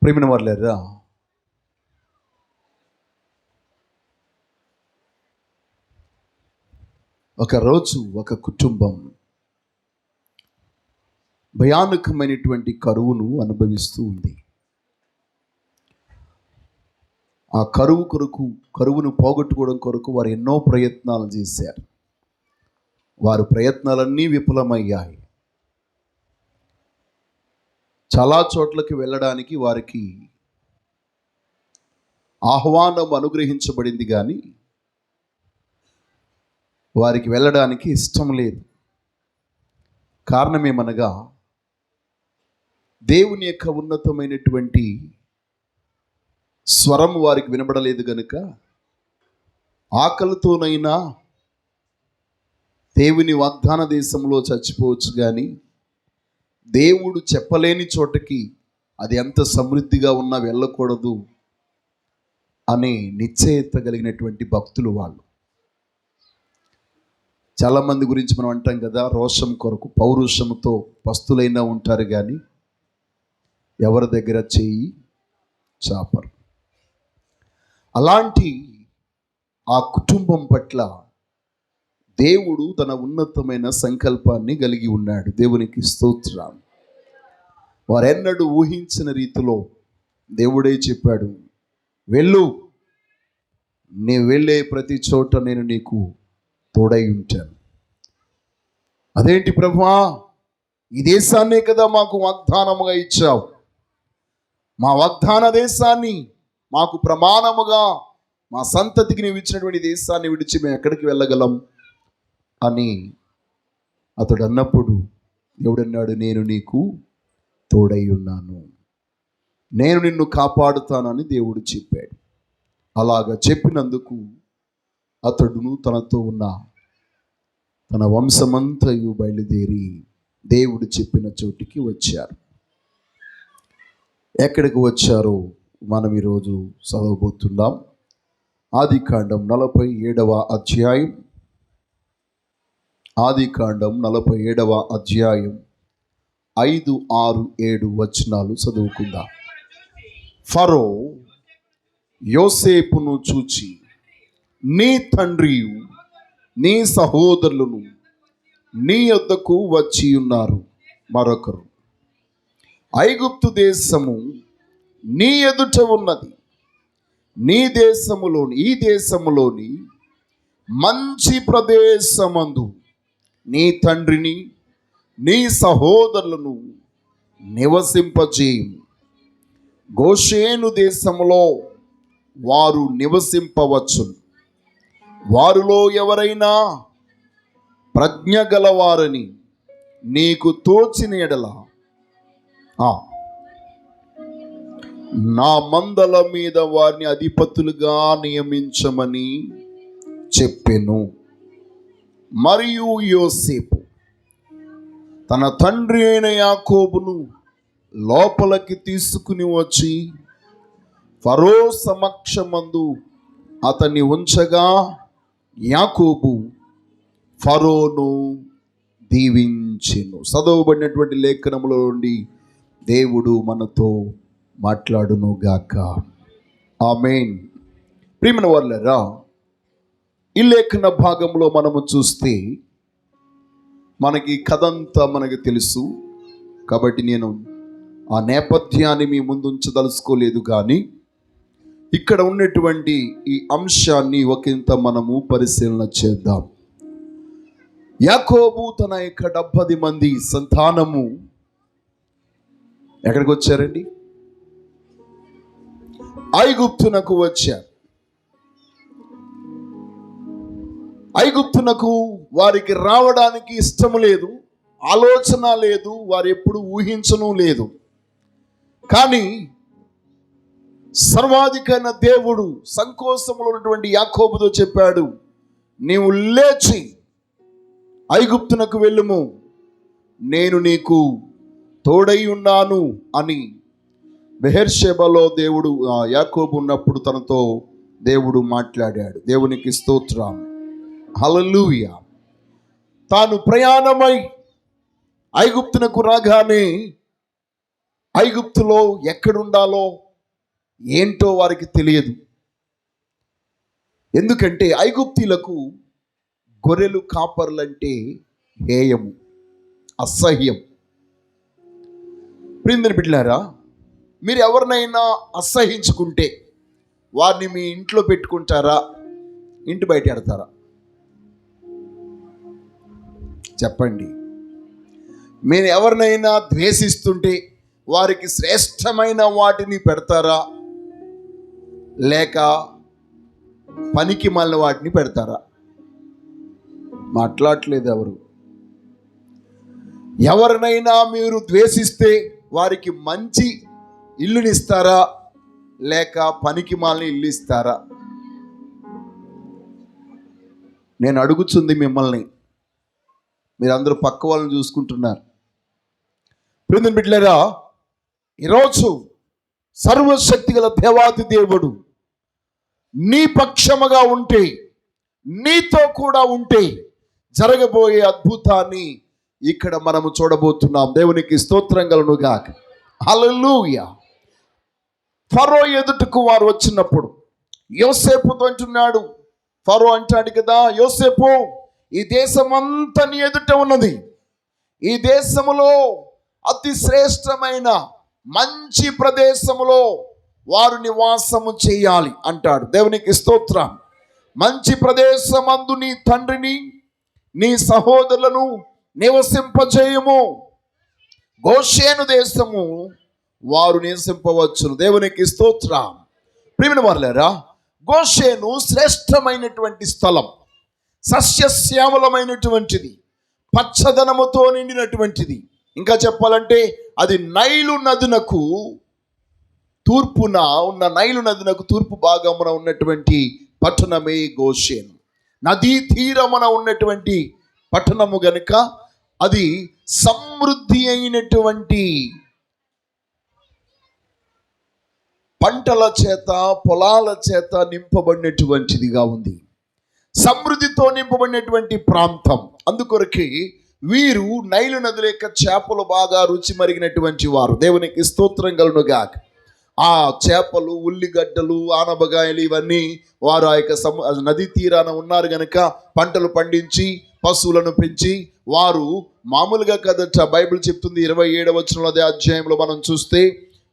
ప్రియమైన వారులారా, ఒకరోజు ఒక కుటుంబం భయానకమైనటువంటి కరువును అనుభవిస్తూ ఉంది. ఆ కరువును పోగొట్టుకోవడం కొరకు వారు ఎన్నో ప్రయత్నాలు చేశారు. వారి ప్రయత్నాలన్నీ విఫలమయ్యాయి. చాలా చోట్లకి వెళ్ళడానికి వారికి ఆహ్వానం అనుగ్రహించబడింది, కానీ వారికి వెళ్ళడానికి ఇష్టం లేదు. కారణమేమనగా దేవుని యొక్క ఉన్నతమైనటువంటి స్వరం వారికి వినబడలేదు గనుక ఆకలితోనైనా దేవుని వాగ్దాన దేశంలో చచ్చిపోవచ్చు, కానీ దేవుడు చెప్పలేని చోటకి అది ఎంత సమృద్ధిగా ఉన్నా వెళ్ళకూడదు అనే నిశ్చయత కలిగినటువంటి భక్తులు వాళ్ళు. చాలామంది గురించి మనం అంటాం కదా, రోషం కొరకు పౌరుషంతో పస్తులైనా ఉంటారు, కానీ ఎవరి దగ్గర చేయి చాపరు. అలాంటి ఆ కుటుంబం పట్ల దేవుడు తన ఉన్నతమైన సంకల్పాన్ని కలిగి ఉన్నాడు. దేవునికి స్తోత్రం. వారెన్నడూ ఊహించిన రీతిలో దేవుడే చెప్పాడు, వెళ్ళు, నీ వెళ్ళే ప్రతి చోట నేను నీకు తోడై ఉంటాను. అదేంటి ప్రభువా, ఈ దేశాన్నే కదా మాకు వాగ్దానముగా ఇచ్చావు, మా వాగ్దాన దేశాన్ని మాకు ప్రమాణముగా మా సంతతికి నీవు ఇచ్చినటువంటి దేశాన్ని విడిచి మేము ఎక్కడికి వెళ్ళగలం అని అతడు అన్నప్పుడు దేవుడన్నాడు, నేను నీకు తోడై ఉన్నాను, నేను నిన్ను కాపాడుతానని దేవుడు చెప్పాడు. అలాగా చెప్పినందుకు అతడును తనతో ఉన్న తన వంశమంతయు బయలుదేరి దేవుడు చెప్పిన చోటికి వచ్చారు. ఎక్కడికి వచ్చారో మనం ఈరోజు చదవబోతున్నాం. ఆదికాండం 47వ అధ్యాయం, ఆదికాండం 47వ అధ్యాయం 5, 6, 7 వచనాలు చదువుకుందాం. ఫరో యోసేపును చూచి, నీ తండ్రియు నీ సహోదరులను నీ యొద్దకు వచ్చి ఉన్నారు. మరొకరు, ఐగుప్తు దేశము నీ ఎదుట ఉన్నది, ఈ దేశములోని మంచి ప్రదేశమందు నీ తండ్రిని నీ సహోదరులను నివసింపజేయు. గోషేను దేశములో వారు నివసింపవచ్చును. వారిలో ఎవరైనా ప్రజ్ఞ గలవారని నీకు తోచిన ఎడల నా మందల మీద వారిని అధిపతులుగా నియమించమని చెప్పెను. మరియు యోసేపు తన తండ్రి అయిన యాకోబును లోపలికి తీసుకుని వచ్చి ఫరో సమక్షమందు అతన్ని ఉంచగా, యాకోబు ఫరోను దీవించెను. చదవబడినటువంటి లేఖనములో నుండి దేవుడు మనతో మాట్లాడును గాక. ఆమేన్. ప్రియమైన వారులారా, ఈ లేఖన భాగంలో మనము చూస్తే మనకి కథంతా మనకు తెలుసు కాబట్టి నేను ఆ నేపథ్యాన్ని మీ ముందు ఉంచదలుచుకోలేదు, కానీ ఇక్కడ ఉన్నటువంటి ఈ అంశాన్ని ఒకంత మనము పరిశీలన చేద్దాం. యాకోబు తన యొక్క 70 మంది సంతానము ఎక్కడికి వచ్చారండి? ఐగుప్తునకు వచ్చారు. ఐగుప్తునకు వారికి రావడానికి ఇష్టము లేదు, ఆలోచన లేదు, వారు ఎప్పుడు ఊహించను లేదు. కానీ సర్వాధికైన దేవుడు సంకోచంలో ఉన్నటువంటి యాకోబుతో చెప్పాడు, నీవు లేచి ఐగుప్తునకు వెళ్ళుము, నేను నీకు తోడై ఉన్నాను అని. బెహెర్షెబాలో దేవుడు యాకోబు ఉన్నప్పుడు తనతో దేవుడు మాట్లాడాడు. దేవునికి స్తోత్రం, హల్లెలూయా. తాను ప్రయాణమై ఐగుప్తునకు రాగానే ఐగుప్తులో ఎక్కడుండాలో ఏంటో వారికి తెలియదు. ఎందుకంటే ఐగుప్తీలకు గొర్రెలు కాపర్లంటే హేయము, అసహ్యం. ప్రియమైన బిడ్డలారా, మీరు ఎవరినైనా అసహించుకుంటే వారిని మీ ఇంట్లో పెట్టుకుంటారా, ఇంటి బయట ఎడతారా? చెప్పండి. మీరు ఎవరినైనా ద్వేషిస్తుంటే వారికి శ్రేష్టమైన వాటిని పెడతారా, లేక పనికి మాలిన వాటిని పెడతారా? మాట్లాడట్లేదు ఎవరు. ఎవరినైనా మీరు ద్వేషిస్తే వారికి మంచి ఇల్లునిస్తారా, లేక పనికి మాలిన ఇల్లు ఇస్తారా? నేను అడుగుతుంది మిమ్మల్ని. మీరందరూ పక్క వాళ్ళని చూసుకుంటున్నారు. ప్రియమైన బిడ్డలారా, ఈరోజు సర్వశక్తి గల దేవాది దేవుడు నీ పక్షముగా ఉంటే, నీతో కూడా ఉంటే జరగబోయే అద్భుతాన్ని ఇక్కడ మనము చూడబోతున్నాం. దేవునికి స్తోత్రం కలుగును గాక. హల్లెలూయా. ఫరో ఎదుటకు వారు వచ్చినప్పుడు యోసేపుతో అంటున్నాడు. ఫరో అంటాడు కదా, యోసేపు, ఈ దేశమంతా నీ ఎదుట ఉన్నది. ఈ దేశములో అతి శ్రేష్టమైన మంచి ప్రదేశములో వారు నివాసము చేయాలి అంటాడు. దేవునికి స్తోత్రం. మంచి ప్రదేశమందు నీ తండ్రిని నీ సహోదరులను నివసింపజేయము. గోషేను దేశము వారు నివసింపవచ్చును. దేవునికి స్తోత్రం. ప్రియమైన వారులారా, గోషేను శ్రేష్టమైనటువంటి స్థలం, సస్యశ్యామలమైనటువంటిది, పచ్చదనముతో నిండినటువంటిది. ఇంకా చెప్పాలంటే అది నైలు నదునకు తూర్పున ఉన్న నైలు నదునకు తూర్పు భాగమున ఉన్నటువంటి పట్టణమే గోషేను. నదీ తీరమున ఉన్నటువంటి పట్టణము గనుక అది సమృద్ధి అయినటువంటి పంటల చేత, పొలాల చేత నింపబడినటువంటిదిగా ఉంది. సమృద్ధితో నింపబడినటువంటి ప్రాంతం. అందుకొరకే వీరు నైలు నదుల యొక్క చేపలు బాగా రుచి మరిగినటువంటి వారు. దేవునికి స్తోత్రం కలుగును గాక. ఆ చేపలు, ఉల్లిగడ్డలు, ఆనపకాయలు ఇవన్నీ వారు ఆ యొక్క నదీ తీరాన ఉన్నారు గనక పంటలు పండించి పశువులను పెంచి వారు మామూలుగా కదట. బైబిల్ చెప్తుంది 27వ వచనంలో అదే అధ్యాయంలో మనం చూస్తే,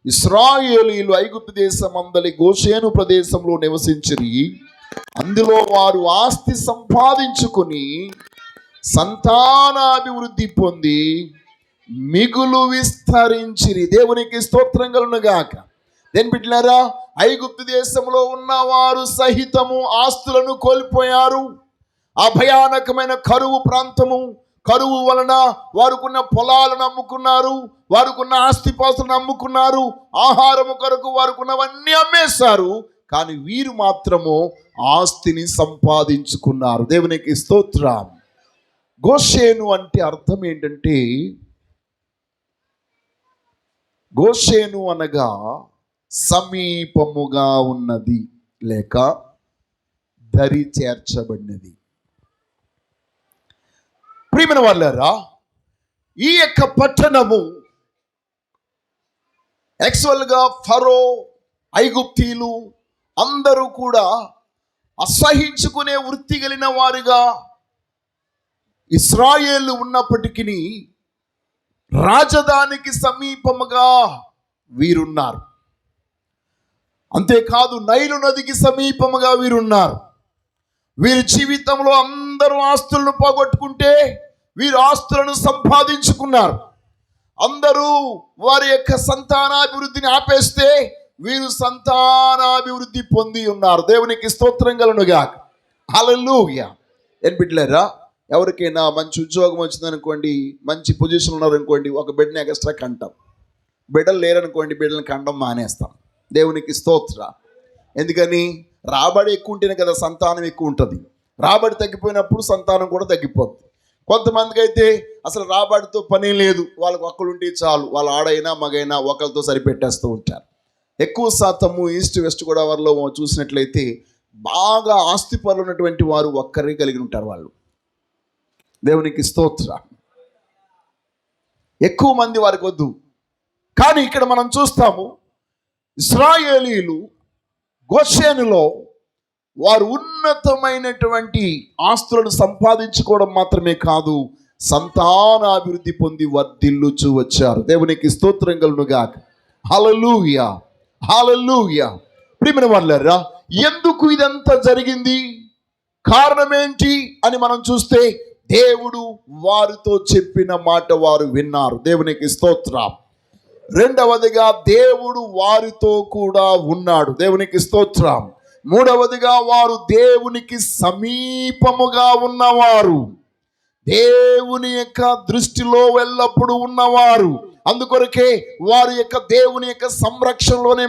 ఇశ్రాయేలీయులు ఐగుప్తు దేశమందలి గోషేను ప్రదేశంలో నివసించిరి. అందులో వారు ఆస్తి సంపాదించుకుని సంతానాభివృద్ధి పొంది మిగులు విస్తరించిరి. దేవునికి స్తోత్రం కలుగును గాక. దేని బిడ్డలారా, ఐగుప్తు దేశంలో ఉన్నవారు సహితము ఆస్తులను కోల్పోయారు. ఆ భయానకమైన కరువు ప్రాంతము, కరువు వలన వారుకున్న పొలాలను అమ్ముకున్నారు, వారుకున్న ఆస్తిపాస్తులను అమ్ముకున్నారు, ఆహారము కొరకు వారుకున్నవన్నీ అమ్మేశారు. కానీ వీరు మాత్రము ఆస్తిని సంపాదించుకున్నారు. దేవునికి స్తోత్రం. గోషేను అంటే అర్థం ఏంటంటే, గోషేను అనగా సమీపముగా ఉన్నది లేక దరి చేర్చబడినది. ప్రియమైన వాళ్ళారా, ఈ యొక్క పట్టణము యాక్చువల్గా ఫరో, ఐగుప్తీలు అందరూ కూడా అసహించుకునే వృత్తి కలిగిన వారుగా ఇశ్రాయేలు ఉన్నప్పటికీ రాజధానికి సమీపముగా వీరున్నారు. అంతేకాదు నైలు నదికి సమీపముగా వీరున్నారు. వీరి జీవితంలో అందరూ ఆస్తులను పోగొట్టుకుంటే వీరు ఆస్తులను సంపాదించుకున్నారు. అందరూ వారి యొక్క సంతానాభివృద్ధిని ఆపేస్తే వీరు సంతానాభివృద్ధి పొంది ఉన్నారు. దేవునికి స్తోత్రం కలుగును గాక. హల్లెలూయా. ఏం బిడ్డలారా, ఎవరికైనా మంచి ఉద్యోగం వచ్చిందనుకోండి, మంచి పొజిషన్ ఉన్నారనుకోండి, ఒక బిడ్డని ఎక్స్ట్రా కంటాం. బిడ్డలు లేరనుకోండి, బిడ్డలను కండం మానేస్తాం. దేవునికి స్తోత్ర. ఎందుకని? రాబడి ఎక్కువ ఉంటేనే కదా సంతానం ఎక్కువ ఉంటుంది. రాబడి తగ్గిపోయినప్పుడు సంతానం కూడా తగ్గిపోతుంది. కొంతమందికి అయితే అసలు రాబడితో పని లేదు, వాళ్ళకు ఒక్కలుంటే చాలు, వాళ్ళ ఆడైనా మగైనా ఒకరితో సరిపెట్టేస్తూ ఉంటారు. ఎక్కువ శాతము ఈస్ట్ వెస్ట్ గోదావరిలో చూసినట్లయితే బాగా ఆస్తిపరులు ఉన్నటువంటి వారు ఒక్కరే కలిగి ఉంటారు వాళ్ళు. దేవునికి స్తోత్ర. ఎక్కువ మంది వారికి వద్దు, కానీ ఇక్కడ మనం చూస్తాము, ఇశ్రాయేలీలు గోషేనులో వారు ఉన్నతమైనటువంటి ఆస్తులను సంపాదించుకోవడం మాత్రమే కాదు, సంతానాభివృద్ధి పొంది వర్ధిల్లుచూ వచ్చారు. దేవునికి స్తోత్రం కలుగును గాక. హల్లెలూయా, హల్లెలూయా. ప్రియమైన వాళ్ళారా, ఎందుకు ఇదంతా జరిగింది, కారణం ఏంటి అని మనం చూస్తే, దేవుడు వారితో చెప్పిన మాట వారు విన్నారు. దేవునికి స్తోత్రం. రెండవదిగా దేవుడు వారితో కూడా ఉన్నాడు. దేవునికి స్తోత్రం. మూడవదిగా వారు దేవునికి సమీపముగా ఉన్నవారు, దేవుని యొక్క దృష్టిలో ఎల్లప్పుడూ ఉన్నవారు. అందుకొరకే వారి యొక్క దేవుని యొక్క సంరక్షణలోనే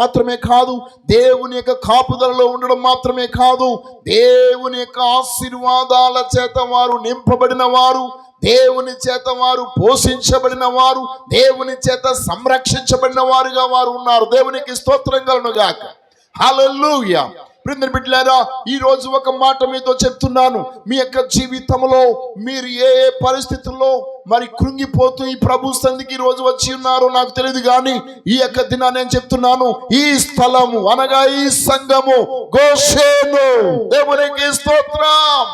మాత్రమే కాదు, దేవుని యొక్క కాపుదలలో ఉండడం మాత్రమే కాదు, దేవుని యొక్క ఆశీర్వాదాల చేత వారు నింపబడిన వారు, దేవుని చేత వారు పోషించబడిన వారు, దేవుని చేత సంరక్షించబడిన వారుగా వారు ఉన్నారు. దేవునికి స్తోత్రం కలుగును గాక. హల్లెలూయా. ప్రియమైన బిడ్డలారా, ఈ రోజు ఒక మాట మీతో చెప్తున్నాను. మీ యొక్క జీవితంలో మీరు ఏ ఏ పరిస్థితుల్లో మరి కృంగిపోతూ ఈ ప్రభు సన్నిధికి ఈ రోజు వచ్చి ఉన్నారో నాకు తెలియదు, కానీ ఈ యొక్క దినాన్ని నేను చెప్తున్నాను, ఈ స్థలము అనగా ఈ సంఘము గోషేను. దేవునికి స్తోత్రం.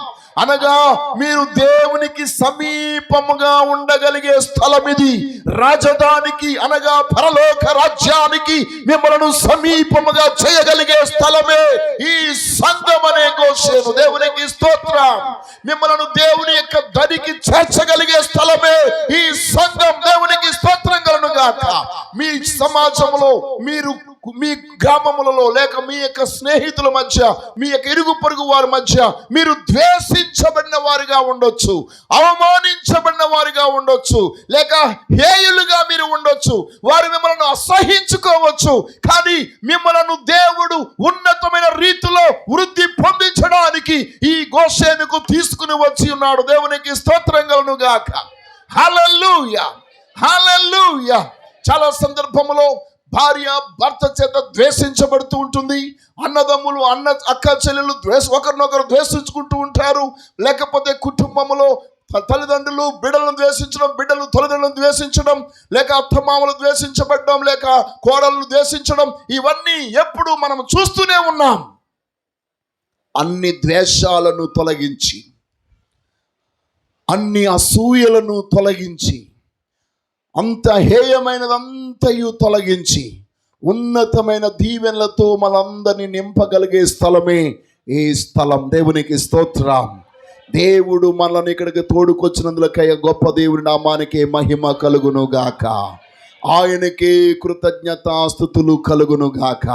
అనగా మీరు దేవునికి సమీపముగా ఉండగలిగే స్థలం ఇది. రాజధానికి అనగా పరలోక రాజ్యానికి మిమ్మల్ని సమీపముగా చేయగలిగే స్థలమే ఈ సంఘం అనే గోషేను. దేవునికి స్తోత్రం. మిమ్మల్ని దేవుని యొక్క దరికి చేర్చగలిగే స్థలమే ఈ సంఘం. దేవునికి స్తోత్రం కలుగును గాక. మీ సమాజంలో, మీరు మీ గ్రామములలో లేక మీ యొక్క స్నేహితుల మధ్య, మీ యొక్క ఇరుగు పొరుగు వారి మధ్య మీరు ద్వేషించబడిన వారిగా ఉండొచ్చు, అవమానించబడిన వారిగా ఉండొచ్చు, లేక హేయులుగా మీరు ఉండొచ్చు. వారు మిమ్మల్ని అసహించుకోవచ్చు, కానీ మిమ్మల్ని దేవుడు ఉన్నతమైన రీతిలో వృద్ధి పొందించడానికి ఈ గోషేనుకు తీసుకుని వచ్చి ఉన్నాడు. దేవునికి స్తోత్రం కలుగును గాక. హల్లెలూయా, హల్లెలూయా. చాలా సందర్భంలో భార్య భర్త చేత ద్వేషించబడుతూ ఉంటుంది. అన్నదమ్ములు అక్క చెల్లెలు ఒకరినొకరు ద్వేషించుకుంటూ ఉంటారు. లేకపోతే కుటుంబంలో తల్లిదండ్రులు బిడ్డలను ద్వేషించడం, బిడ్డలు తల్లిదండ్రులను ద్వేషించడం, లేక అత్తమామలు ద్వేషించబడడం, లేక కోడలను ద్వేషించడం, ఇవన్నీ ఎప్పుడు మనం చూస్తూనే ఉన్నాం. అన్ని ద్వేషాలను తొలగించి, అన్ని అసూయలను తొలగించి, అంత హేయమైనదంతయు తొలగించి ఉన్నతమైన దీవెనలతో మనందరినీ నింపగలిగే స్థలమే ఈ స్థలం. దేవునికి స్తోత్రం. దేవుడు మనల్ని ఇక్కడికి తోడుకొచ్చినందులకై గొప్ప దేవుని నామానికి మహిమ కలుగును గాక. ఆయనకే కృతజ్ఞతాస్తుతులు కలుగును గాక.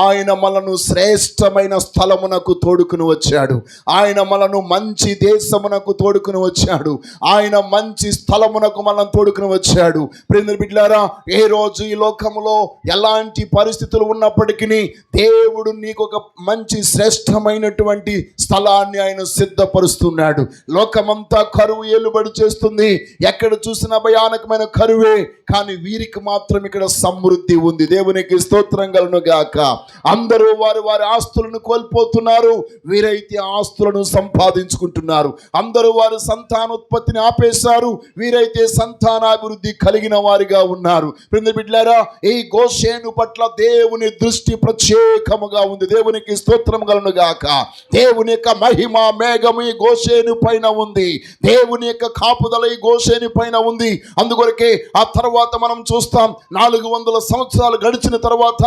ఆయన మనను శ్రేష్టమైన స్థలమునకు తోడుకుని వచ్చాడు. ఆయన మనను మంచి దేశమునకు తోడుకుని వచ్చాడు. ఆయన మంచి స్థలమునకు మనం తోడుకుని వచ్చాడు. ప్రియమైన బిడ్డలారా, ఏ రోజు ఈ లోకములో ఎలాంటి పరిస్థితులు ఉన్నప్పటికీ దేవుడు నీకు ఒక మంచి శ్రేష్టమైనటువంటి స్థలాన్ని ఆయన సిద్ధపరుస్తున్నాడు. లోకమంతా కరువు ఏలుబడి చేస్తుంది, ఎక్కడ చూసినా భయానకమైన కరువే, కానీ వీరికి మాత్రం ఇక్కడ సమృద్ధి ఉంది. దేవునికి స్తోత్రం కలుగును గాక. అందరూ వారి వారి ఆస్తులను కోల్పోతున్నారు, వీరైతే ఆస్తులను సంపాదించుకుంటున్నారు. అందరూ వారి సంతానోత్పత్తిని ఆపేశారు, వీరైతే సంతానాభివృద్ధి కలిగిన వారిగా ఉన్నారు. ప్రియమైన బిడ్డలారా, ఈ గోషేను పట్ల దేవుని దృష్టి ప్రత్యేకముగా ఉంది. దేవునికి స్తోత్రం కలుగును గాక. దేవుని యొక్క మహిమ మేఘము ఈ గోషేను పైన ఉంది. దేవుని యొక్క కాపుదల ఈ గోషేను పైన ఉంది. అందుకొరకే ఆ తర్వాత మనం చూస్తాం, 400 సంవత్సరాలు గడిచిన తర్వాత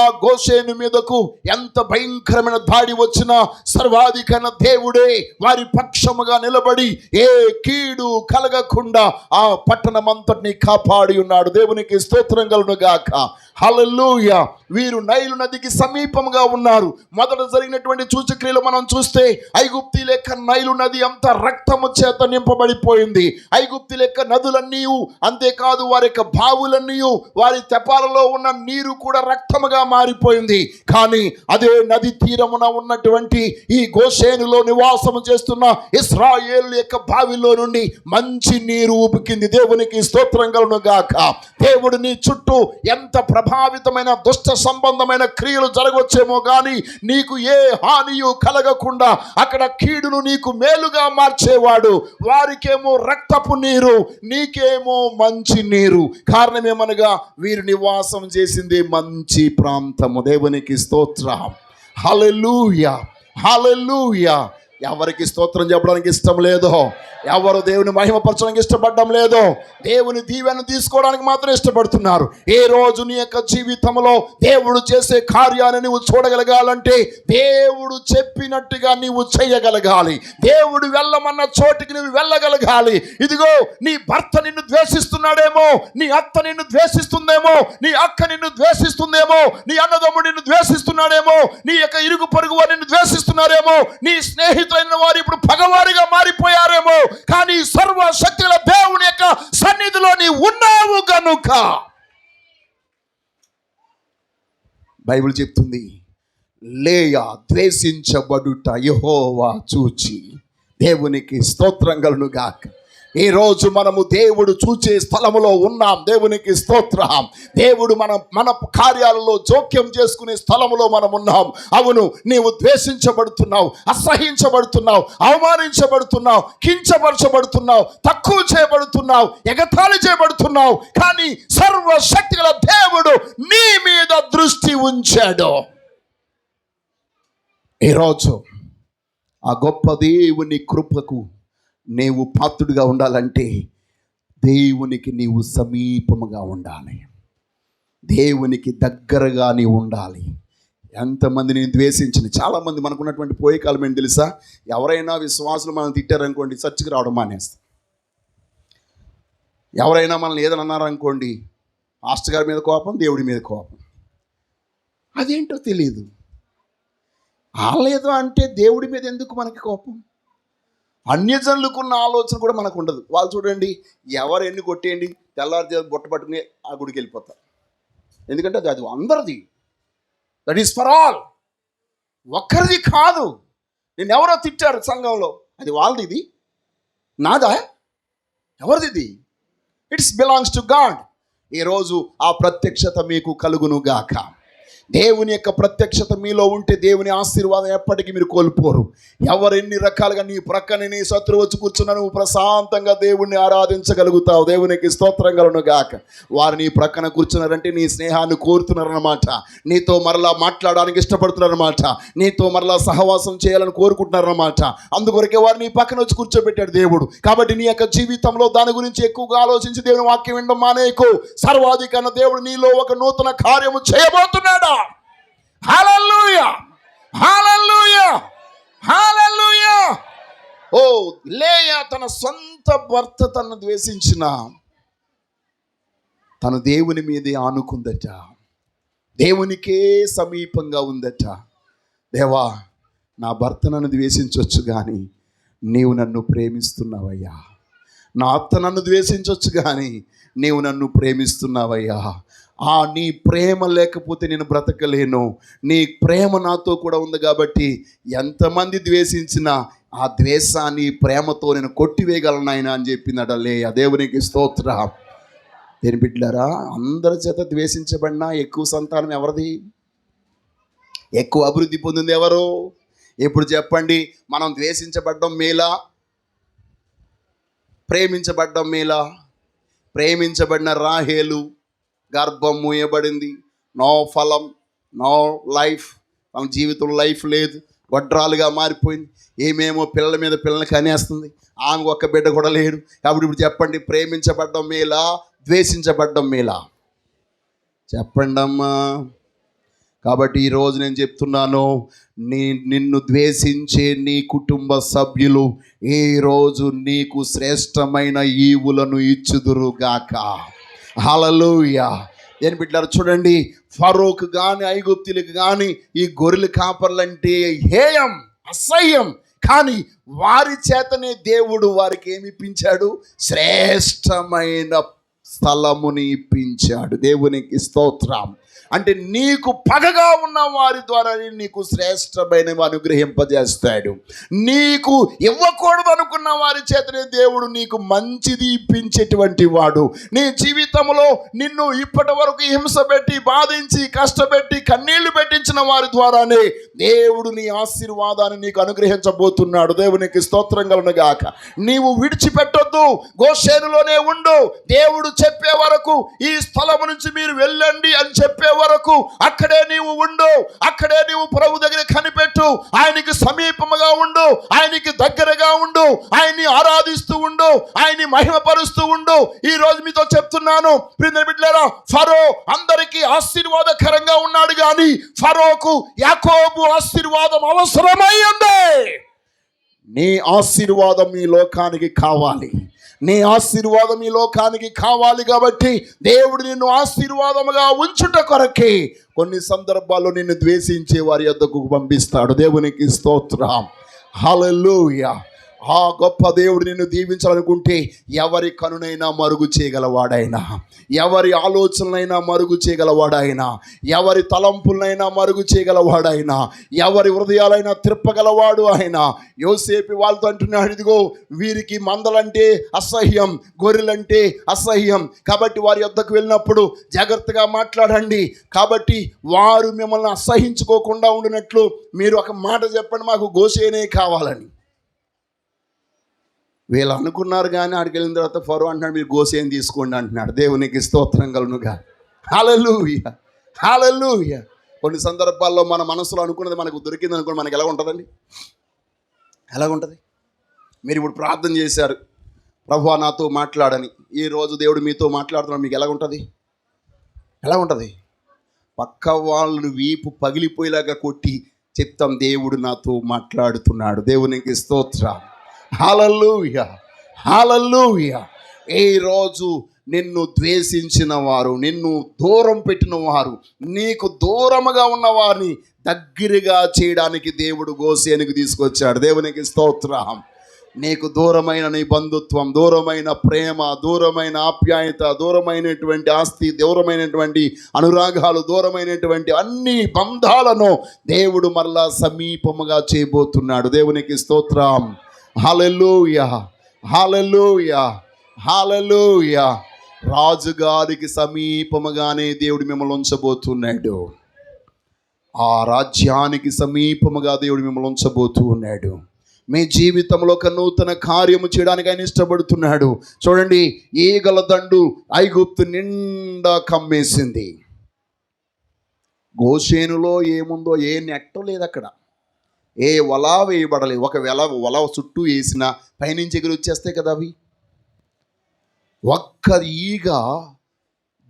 ఆ గోషేను మీదకు ఎంత భయంకరమైన దాడి వచ్చినా సర్వాధికారైన దేవుడే వారి పక్షముగా నిలబడి ఏ కీడు కలగకుండా ఆ పట్టణమంతటిని కాపాడి ఉన్నాడు. దేవునికి స్తోత్రం కలుగును గాక. హల్లెలూయా. వీరు నైలు నదికి సమీపంగా ఉన్నారు. మొదట జరిగినటువంటి సూచక్రియలు మనం చూస్తే ఐగుప్తు లెక్క నైలు నది అంతా రక్తము చేత నింపబడిపోయింది. ఐగుప్తు లెక్క నదులన్నీ, అంతేకాదు వారి యొక్క బావులన్నీ, వారి తెపాలలో ఉన్న నీరు కూడా రక్తముగా మారిపోయింది. కానీ అదే నది తీరమున ఉన్నటువంటి ఈ గోషేనులో నివాసము చేస్తున్న ఇశ్రాయేలు యొక్క బావిలో నుండి మంచి నీరు ఉబికింది. దేవునికి స్తోత్రం కలుగును గాక. దేవుడు నీ చుట్టూ ఎంత ప్రభావితమైన దుష్ట సంబంధమైన క్రియలు జరగవచ్చేమో కానీ నీకు ఏ హానియు కలగకుండా అక్కడ కీడును నీకు మేలుగా మార్చేవాడు. వారికేమో రక్తపు నీరు, నీకేమో మంచి నీరు. కారణమేమనగా వీరు నివాసం చేసింది మంచి ప్రాంతము. దేవునికి స్తోత్రం. హల్లెలూయా, హల్లెలూయా. ఎవరికి స్తోత్రం చెప్పడానికి ఇష్టం లేదో, ఎవరు దేవుని మహిమపరచడానికి ఇష్టపడడం లేదో, దేవుని దీవెన తీసుకోవడానికి మాత్రం ఇష్టపడుతున్నారు. ఏ రోజు నీ యొక్క జీవితంలో దేవుడు చేసే కార్యాన్ని నువ్వు చూడగలగాలంటే దేవుడు చెప్పినట్టుగా నీవు చేయగలగాలి. దేవుడు వెళ్ళమన్న చోటికి నువ్వు వెళ్ళగలగాలి. ఇదిగో నీ భర్త నిన్ను ద్వేషిస్తున్నాడేమో, నీ అత్త నిన్ను ద్వేషిస్తుందేమో, నీ అక్క నిన్ను ద్వేషిస్తుందేమో, నీ అన్నదమ్ముడు నిన్ను ద్వేషిస్తున్నాడేమో, నీ యొక్క ఇరుగు పొరుగు వారు నిన్ను ద్వేషిస్తున్నారేమో, నీ స్నేహితులైన వారు ఇప్పుడు పగవారిగా మారిపోయారేమో, కానీ సర్వశక్తుల దేవుని యొక్క సన్నిధిలో నీ ఉన్నావు గనుక బైబిల్ చెప్తుంది, లేయా ద్వేషించబడుట యెహోవా చూచి. దేవునికి స్తోత్రం కలుగును గాక. ఈ రోజు మనము దేవుడు చూచే స్థలములో ఉన్నాం. దేవునికి స్తోత్రం. దేవుడు మన కార్యాలలో జోక్యం చేసుకునే స్థలములో మనం ఉన్నాం. అవును, నీవు ద్వేషించబడుతున్నావు, అసహించబడుతున్నావు, అవమానించబడుతున్నావు, కించపరచబడుతున్నావు, తక్కువ చేయబడుతున్నావు, ఎగతాళి చేయబడుతున్నావు. కానీ సర్వశక్తిగల దేవుడు నీ మీద దృష్టి ఉంచాడు. ఈరోజు ఆ గొప్ప దేవుని కృపకు నీవు పాత్రుడిగా ఉండాలంటే దేవునికి నీవు సమీపముగా ఉండాలి, దేవునికి దగ్గరగా నీవు ఉండాలి. ఎంతమందిని ద్వేషించిన చాలామంది మనకున్నటువంటి పోయే కాలం ఏంటి తెలుసా? ఎవరైనా విశ్వాసులు మనం తిట్టారనుకోండి, చర్చికి రావడం మానేస్తాం. ఎవరైనా మనల్ని ఏదైనా అన్నారనుకోండి, మాస్టర్ గారి మీద కోపం, దేవుడి మీద కోపం. అదేంటో తెలియదు. ఆలేదు అంటే దేవుడి మీద ఎందుకు మనకి కోపం? అన్యజనులకున్న ఆలోచన కూడా మనకు ఉండదు. వాళ్ళు చూడండి, ఎవరు ఎన్ని కొట్టేయండి, తెల్లారి బొట్ట పట్టుకుని ఆ గుడికి వెళ్ళిపోతారు. ఎందుకంటే అది అందరిది, దట్ ఈస్ ఫర్ ఆల్. ఒక్కరిది కాదు. నేను ఎవరో తిట్టారు సంఘంలో, అది వాళ్ళది, ఇది నాదా? ఎవరిది? It's belongs to God. ఈరోజు ఆ ప్రత్యక్షత మీకు కలుగును గాక. దేవుని యొక్క ప్రత్యక్షత మీలో ఉంటే దేవుని ఆశీర్వాదం ఎప్పటికీ మీరు కోల్పోరు. ఎవరు ఎన్ని రకాలుగా నీ ప్రక్కన నీ శత్రువు వచ్చి కూర్చున్నా నువ్వు ప్రశాంతంగా దేవుణ్ణి ఆరాధించగలుగుతావు. దేవునికి స్తోత్రం కలుగును గాక. వారు నీ ప్రక్కన కూర్చున్నారంటే నీ స్నేహాన్ని కోరుతున్నారన్నమాట, నీతో మరలా మాట్లాడడానికి ఇష్టపడుతున్నారన్నమాట, నీతో మరలా సహవాసం చేయాలని కోరుకుంటున్నారన్నమాట. అందుకొరకే వారు నీ పక్కన వచ్చి కూర్చోబెట్టాడు దేవుడు. కాబట్టి నీ యొక్క జీవితంలో దాని గురించి ఎక్కువగా ఆలోచించి దేవుని వాక్యం వినడం మానేకు. సర్వాధికారి దేవుడు నీలో ఒక నూతన కార్యము చేయబోతున్నాడా? హల్లెలూయా, హల్లెలూయా, హల్లెలూయా. ఓ లేయా తన సొంత భర్త తనను ద్వేషించిన తను దేవుని మీదే ఆనుకుందట, దేవునికే సమీపంగా ఉందట. దేవా, నా భర్త నన్ను ద్వేషించవచ్చు కానీ నీవు నన్ను ప్రేమిస్తున్నావయ్యా. నా అత్త నన్ను ద్వేషించవచ్చు కానీ నీవు నన్ను ప్రేమిస్తున్నావయ్యా. నీ ప్రేమ లేకపోతే నేను బ్రతకలేను. నీ ప్రేమ నాతో కూడా ఉంది కాబట్టి ఎంతమంది ద్వేషించినా ఆ ద్వేషాన్ని ప్రేమతో నేను కొట్టివేయగలను ఆయన అని చెప్పిందట లేయా. దేవునికి స్తోత్రం. దేని బిడ్డలారా, అందరి చేత ద్వేషించబడినా ఎక్కువ సంతానం ఎవరిది? ఎక్కువ అభివృద్ధి పొందింది ఎవరు? ఇప్పుడు చెప్పండి, మనం ద్వేషించబడ్డం మేలా, ప్రేమించబడ్డం మేలా? ప్రేమించబడిన రాహేలు గర్భం మూయబడింది, నో ఫలం, నో లైఫ్, తన జీవితంలో లైఫ్ లేదు, వడ్రాలుగా మారిపోయింది. ఏమేమో పిల్లల మీద పిల్లల్ని కనేస్తుంది, ఆమె ఒక్క బిడ్డ కూడా లేడు. కాబట్టి ఇప్పుడు చెప్పండి, ప్రేమించబడ్డం మేలా, ద్వేషించబడ్డం మేలా? చెప్పండి అమ్మా. కాబట్టి ఈరోజు నేను చెప్తున్నాను, నిన్ను ద్వేషించే నీ కుటుంబ సభ్యులు ఈరోజు నీకు శ్రేష్టమైన ఈవులను ఇచ్చుదురుగాక. హల్లెలూయా. నేను బిడ్డలారా చూడండి, ఫరోకు కానీ ఐగుప్తులకు కానీ ఈ గొర్రెల కాపర్లంటే హేయం, అసహ్యం. కానీ వారి చేతనే దేవుడు వారికి ఏమి ఇప్పించాడు? శ్రేష్టమైన స్థలముని ఇప్పించాడు. దేవునికి స్తోత్రం. అంటే నీకు పగగా ఉన్న వారి ద్వారా నీకు శ్రేష్టమైనవి అనుగ్రహింపజేస్తాడు. నీకు ఇవ్వకూడదు అనుకున్న వారి చేతనే దేవుడు నీకు మంచిది ఇప్పించేటువంటి వాడు. నీ జీవితంలో నిన్ను ఇప్పటి వరకు హింస పెట్టి, బాధించి, కష్టపెట్టి, కన్నీళ్లు పెట్టించిన వారి ద్వారానే దేవుడు నీ ఆశీర్వాదాన్ని నీకు అనుగ్రహించబోతున్నాడు. దేవునికి స్తోత్రం కలుగును గాక. నీవు విడిచిపెట్టొద్దు, గోషేనులోనే ఉండు. దేవుడు చెప్పే వరకు, ఈ స్థలం నుంచి మీరు వెళ్ళండి అని చెప్పే వరకు అక్కడే నీవు ఉండు. అక్కడే నీవు ప్రభు దగ్గర కనిపెట్టు. ఆయనకి సమీపముగా ఉండు, ఆయనకి దగ్గరగా ఉండు, ఆయన్ని ఆరాధిస్తూ ఉండు, ఆయన్ని మహిమపరుస్తూ ఉండు. ఈ రోజు మీతో చెప్తున్నాను ప్రియమైన బిడ్డలారా, ఫరో అందరికీ ఆశీర్వాదకరంగా ఉన్నాడు, కానీ ఫరోకు యాకోబు ఆశీర్వాదం అవసరమై ఉంది. నీ ఆశీర్వాదం ఈ లోకానికి కావాలి. నీ ఆశీర్వాదం ఈ లోకానికి కావాలి కాబట్టి దేవుడు నిన్ను ఆశీర్వాదముగా ఉంచుట కొరకే కొన్ని సందర్భాల్లో నిన్ను ద్వేషించే వారి యొద్దకు పంపిస్తాడు. దేవునికి స్తోత్రం. హల్లెలూయా. ఆ గొప్ప దేవుడు నిన్ను దీవించాలనుకుంటే ఎవరి కనునైనా మరుగు చేయగలవాడైనా, ఎవరి ఆలోచనలైనా మరుగు చేయగలవాడైనా, ఎవరి తలంపులనైనా మరుగు చేయగలవాడైనా, ఎవరి హృదయాలైనా త్రిప్పగలవాడు ఆయన. యోసేపు వాళ్ళతో అంటున్నాడు, ఇదిగో వీరికి మందలంటే అసహ్యం, గొర్రెలంటే అసహ్యం, కాబట్టి వారి యొద్దకు వెళ్ళినప్పుడు జాగ్రత్తగా మాట్లాడండి. కాబట్టి వారు మిమ్మల్ని అసహించుకోకుండా ఉండినట్లు మీరు ఒక మాట చెప్పండి, మాకు గోషేనే కావాలని. వీళ్ళు అనుకున్నారు, కానీ ఆడికి వెళ్ళిన తర్వాత ఫరో అంటున్నాడు, మీరు గోషేను తీసుకోండి అంటున్నాడు. దేవునికి స్తోత్రం కలుగునుగా. హల్లెలూయా, హల్లెలూయా. కొన్ని సందర్భాల్లో మన మనసులో అనుకున్నది మనకు దొరికింది అనుకోండి, మనకి ఎలా ఉంటుందండి? ఎలాగుంటుంది? మీరు ఇప్పుడు ప్రార్థన చేశారు, ప్రభువా నాతో మాట్లాడని. ఈరోజు దేవుడు మీతో మాట్లాడుతున్నాడు, మీకు ఎలాగుంటుంది? ఎలా ఉంటుంది? పక్క వాళ్ళని వీపు పగిలిపోయేలాగా కొట్టి చెప్తాం, దేవుడు నాతో మాట్లాడుతున్నాడు. దేవునికి స్తోత్రం. హల్లెలూయా, హల్లెలూయా. ఈ రోజు నిన్ను ద్వేషించిన వారు, నిన్ను దూరం పెట్టిన వారు, నీకు దూరముగా ఉన్న వారిని దగ్గరగా చేయడానికి దేవుడు గోషేనుకు తీసుకొచ్చాడు. దేవునికి స్తోత్రం. నీకు దూరమైన నీ బంధుత్వం, దూరమైన ప్రేమ, దూరమైన ఆప్యాయత, దూరమైనటువంటి ఆస్తి, దూరమైనటువంటి అనురాగాలు, దూరమైనటువంటి అన్ని బంధాలను దేవుడు మరలా సమీపముగా చేయబోతున్నాడు. దేవునికి స్తోత్రం. హల్లెలూయా, హల్లెలూయా, హల్లెలూయా. రాజుగారికి సమీపముగానే దేవుడు మిమ్మల్ని ఉంచబోతున్నాడు. ఆ రాజ్యానికి సమీపముగా దేవుడు మిమ్మల్ని ఉంచబోతూ ఉన్నాడు. మీ జీవితంలో ఒక నూతన కార్యము చేయడానికి ఆయన ఇష్టపడుతున్నాడు. చూడండి, ఈగల దండు ఐగుప్తు నిండా కమ్మేసింది. గోషేనులో ఏముందో ఏ నెట్టు లేదు, అక్కడ ఏ వల వేయబడలేదు. ఒకవేళ వల చుట్టూ వేసిన పైనుంచి ఎగురు వచ్చేస్తాయి కదా అవి. ఒక్క ఈగ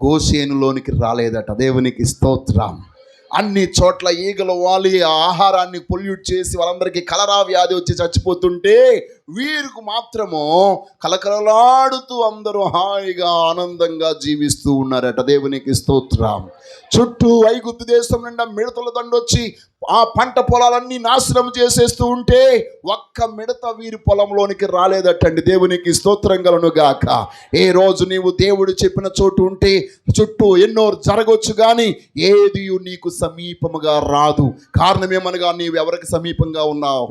గోషేనులోనికి రాలేదట. దేవునికి స్తోత్రం. అన్ని చోట్ల ఈగలు వాలి ఆహారాన్ని పొల్యూట్ చేసి వాళ్ళందరికీ కలరా వ్యాధి వచ్చి చచ్చిపోతుంటే వీరికి మాత్రము కలకలలాడుతూ అందరూ హాయిగా ఆనందంగా జీవిస్తూ ఉన్నారట. దేవునికి స్తోత్రం. చుట్టూ ఐగుప్తు దేశం నిండా మిడతల దండొచ్చి ఆ పంట పొలాలన్నీ నాశనం చేసేస్తూ ఉంటే ఒక్క మిడత వీరి పొలంలోనికి రాలేదటండి. దేవునికి స్తోత్రం కలుగును గాక. ఏ రోజు నీవు దేవుడు చెప్పిన చోటు ఉంటే చుట్టూ ఎన్నో జరగవచ్చు, కానీ ఏది నీకు సమీపముగా రాదు. కారణం ఏమనగా నీవు ఎవరికి సమీపంగా ఉన్నావు?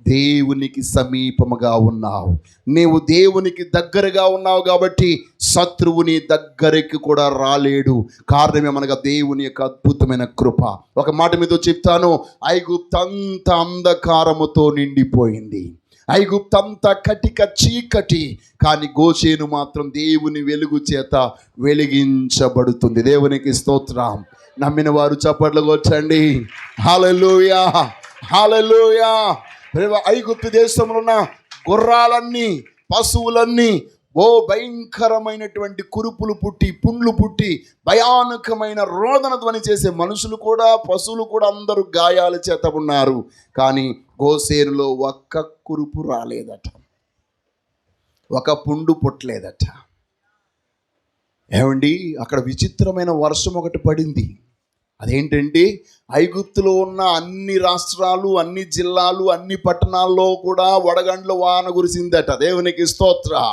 దేవునికి సమీపముగా ఉన్నావు. నీవు దేవునికి దగ్గరగా ఉన్నావు కాబట్టి శత్రువు నీ దగ్గరికి కూడా రాలేడు. కారణం ఏమనగా దేవుని యొక్క అద్భుతమైన కృప. ఒక మాట మీతో చెప్తాను, ఐగుప్తంతా అంధకారముతో నిండిపోయింది. ఐగుప్తంతా కటిక చీకటి, కానీ గోషేను మాత్రం దేవుని వెలుగు చేత వెలిగించబడుతుంది. దేవునికి స్తోత్రం. నమ్మిన వారు చప్పట్లు కొట్టండి. హల్లెలూయా, హల్లెలూయా. ఐగుప్తు దేశంలో ఉన్న గుర్రాలన్నీ, పశువులన్నీ భయంకరమైనటువంటి కురుపులు పుట్టి, పుండ్లు పుట్టి, భయానకమైన రోదన ధ్వని చేసే మనుషులు కూడా, పశువులు కూడా అందరూ గాయాల చేత ఉన్నారు. కానీ గోషేనులో ఒక్క కురుపు రాలేదట, ఒక పుండు పుట్టలేదట. ఏమండి, అక్కడ విచిత్రమైన వర్షం ఒకటి పడింది. అదేంటంటే ఐగుప్తులో ఉన్న అన్ని రాష్ట్రాలు, అన్ని జిల్లాలు, అన్ని పట్టణాల్లో కూడా వడగండ్ల వాన కురిసిందట. దేవునికి స్తోత్రం.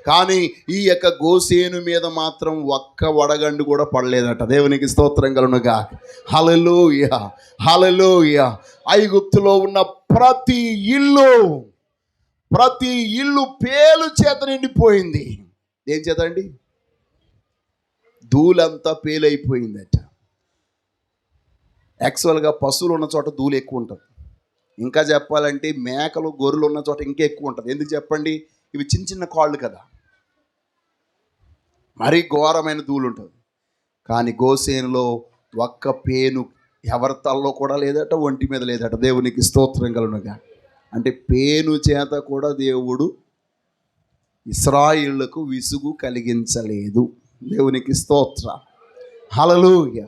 కానీ ఈ యొక్క గోసేను మీద మాత్రం ఒక్క వడగండు కూడా పడలేదట. దేవునికి స్తోత్రం కలుగునుగా. హల్లెలూయా, హల్లెలూయా. ఐగుప్తులో ఉన్న ప్రతి ఇల్లు పేలు చేత నిండిపోయింది. ఏం చేత అండి? ధూళంతా పేలైపోయిందట. యాక్చువల్గా పశువులు ఉన్న చోట ధూళి ఎక్కువ ఉంటుంది. ఇంకా చెప్పాలంటే మేకలు గొర్రెలు ఉన్న చోట ఇంకా ఎక్కువ ఉంటుంది. ఎందుకు చెప్పండి? ఇవి చిన్న చిన్న కాళ్ళు కదా, మరీ ఘోరమైన ధూళి ఉంటుంది. కానీ గోసేనులో ఒక్క పేను ఎవరి తల్లో కూడా లేదట, ఒంటి మీద లేదట. దేవునికి స్తోత్రం కలుగునుగా. అంటే పేను చేత కూడా దేవుడు ఇశ్రాయేలుకు విసుగు కలిగించలేదు. దేవునికి స్తోత్రం. హల్లెలూయా,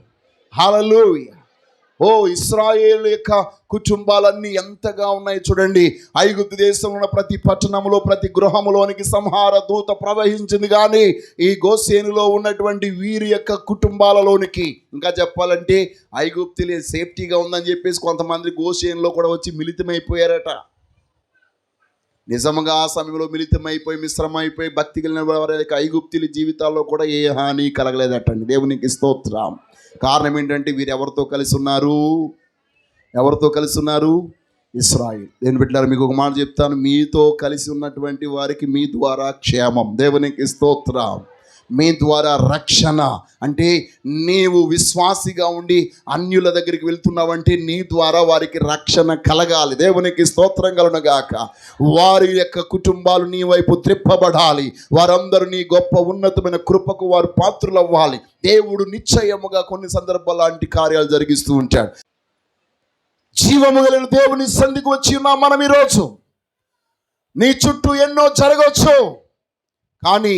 హల్లెలూయా. ఓ ఇశ్రాయేలు యొక్క కుటుంబాలన్నీ ఎంతగా ఉన్నాయి చూడండి. ఐగుప్తు దేశంలో ఉన్న ప్రతి పట్టణంలో, ప్రతి గృహంలోనికి సంహార దూత ప్రవహించింది. కానీ ఈ గోసేనులో ఉన్నటువంటి వీరి యొక్క కుటుంబాలలోనికి, ఇంకా చెప్పాలంటే ఐగుప్తులే సేఫ్టీగా ఉందని చెప్పేసి కొంతమంది గోసేనులో కూడా వచ్చి మిళితమైపోయారట. నిజంగా ఆ సమయంలో మిళితమైపోయి మిశ్రమైపోయి భక్తి కలిగిన వారి యొక్క ఐగుప్తుల జీవితాల్లో కూడా ఏ హాని కలగలేదటండి. దేవునికి స్తోత్రం. కారణం ఏంటంటే వీరు ఎవరితో కలిసి ఉన్నారు? ఇశ్రాయేలు. నేను బిడ్డలారా, మీకు ఒక మాట చెప్తాను. మీతో కలిసి ఉన్నటువంటి వారికి మీ ద్వారా క్షేమం. దేవునికి స్తోత్రం. మీ ద్వారా రక్షణ. అంటే నీవు విశ్వాసిగా ఉండి అన్యుల దగ్గరికి వెళ్తున్నావంటే నీ ద్వారా వారికి రక్షణ కలగాలి. దేవునికి స్తోత్రం కలుగునుగాక. వారి యొక్క కుటుంబాలు నీ వైపు త్రిప్పబడాలి. వారందరూ నీ గొప్ప ఉన్నతమైన కృపకు వారు పాత్రులు అవ్వాలి. దేవుడు నిశ్చయముగా కొన్ని సందర్భాలు లాంటి కార్యాలు జరిగిస్తూ ఉంటాడు. జీవము కలిగిన దేవుని సన్నిధికి వచ్చి ఉన్నాం మనం ఈరోజు. నీ చుట్టూ ఎన్నో జరగవచ్చు, కానీ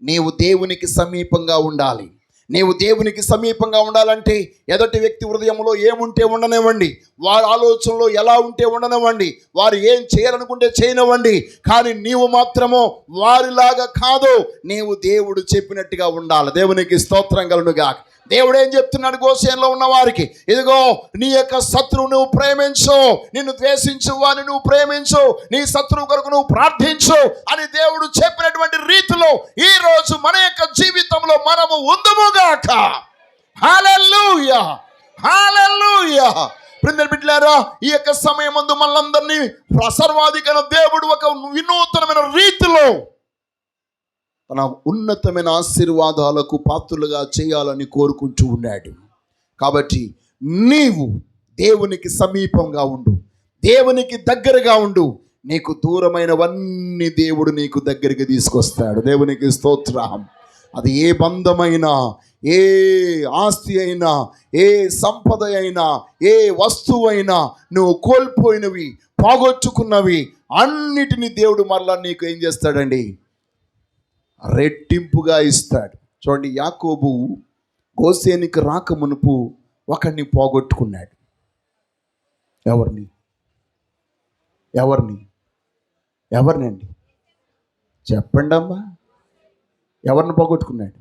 నీవు దేవునికి సమీపంగా ఉండాలి. నీవు దేవునికి సమీపంగా ఉండాలంటే ఎదుటి వ్యక్తి హృదయంలో ఏముంటే ఉండనివ్వండి, వారి ఆలోచనలో ఎలా ఉంటే ఉండనివ్వండి, వారు ఏం చేయాలనుకుంటే చేయనివ్వండి, కానీ నీవు మాత్రము వారిలాగా కాదు. నీవు దేవుడు చెప్పినట్టుగా ఉండాలి. దేవునికి స్తోత్రం కలుగునుగా. దేవుడు ఏం చెప్తున్నాడు గోసేనులో ఉన్న వారికి? ఇదిగో, నీ యొక్క శత్రువు నువ్వు ప్రేమించు, నిన్ను ద్వేషించు వారిని నువ్వు ప్రేమించు, నీ శత్రువు కొరకు నువ్వు ప్రార్థించు అని దేవుడు చెప్పినటువంటి రీతిలో ఈ రోజు మన యొక్క జీవితంలో మనము ఉందుముగాక. హల్లెలూయా, హల్లెలూయా. ప్రియమైన బిడ్డలారా, ఈ యొక్క సమయమందు మనందరినీ సర్వాధికారి దేవుడు ఒక వినూతనమైన రీతిలో తన ఉన్నతమైన ఆశీర్వాదాలకు పాత్రులుగా చేయాలని కోరుకుంటూ ఉన్నాడు. కాబట్టి నీవు దేవునికి సమీపంగా ఉండు, దేవునికి దగ్గరగా ఉండు. నీకు దూరమైనవన్నీ దేవుడు నీకు దగ్గరికి తీసుకొస్తాడు. దేవునికి స్తోత్రం. అది ఏ బంధమైనా, ఏ ఆస్తి అయినా, ఏ సంపద అయినా, ఏ వస్తువైనా, నువ్వు కోల్పోయినవి, పోగొట్టుకున్నవి అన్నిటినీ దేవుడు మరలా నీకు ఏం చేస్తాడండి? రెట్టింపుగా ఇస్తాడు. చూడండి, యాకోబు గోసేనికి రాక మునుపు ఒకరిని పోగొట్టుకున్నాడు. ఎవరినండి చెప్పండి అమ్మా. ఎవరిని పోగొట్టుకున్నాడు?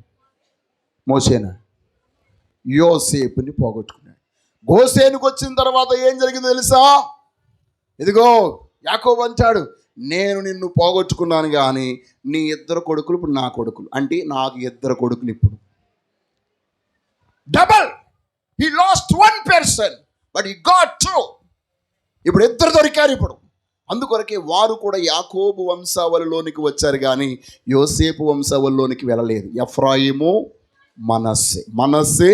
మోసేనా? యోసేపుని పోగొట్టుకున్నాడు. గోసేనుకు వచ్చిన తర్వాత ఏం జరిగిందో తెలుసా? ఇదిగో యాకోబు అంటాడు, నేను నిన్ను పోగొట్టుకున్నాను, కానీ నీ ఇద్దరు కొడుకులు ఇప్పుడు నా కొడుకులు. అంటే నాకు ఇద్దరు కొడుకులు ఇప్పుడు double. He lost one person but he got two. ఇప్పుడు ఇద్దరు దొరికారు ఇప్పుడు. అందుకొరకే వారు కూడా యాకోబు వంశావళిలోనికి వచ్చారు, కానీ యోసేపు వంశావళిలోనికి వెళ్ళలేదు. ఎఫ్రాయిము, మనస్సే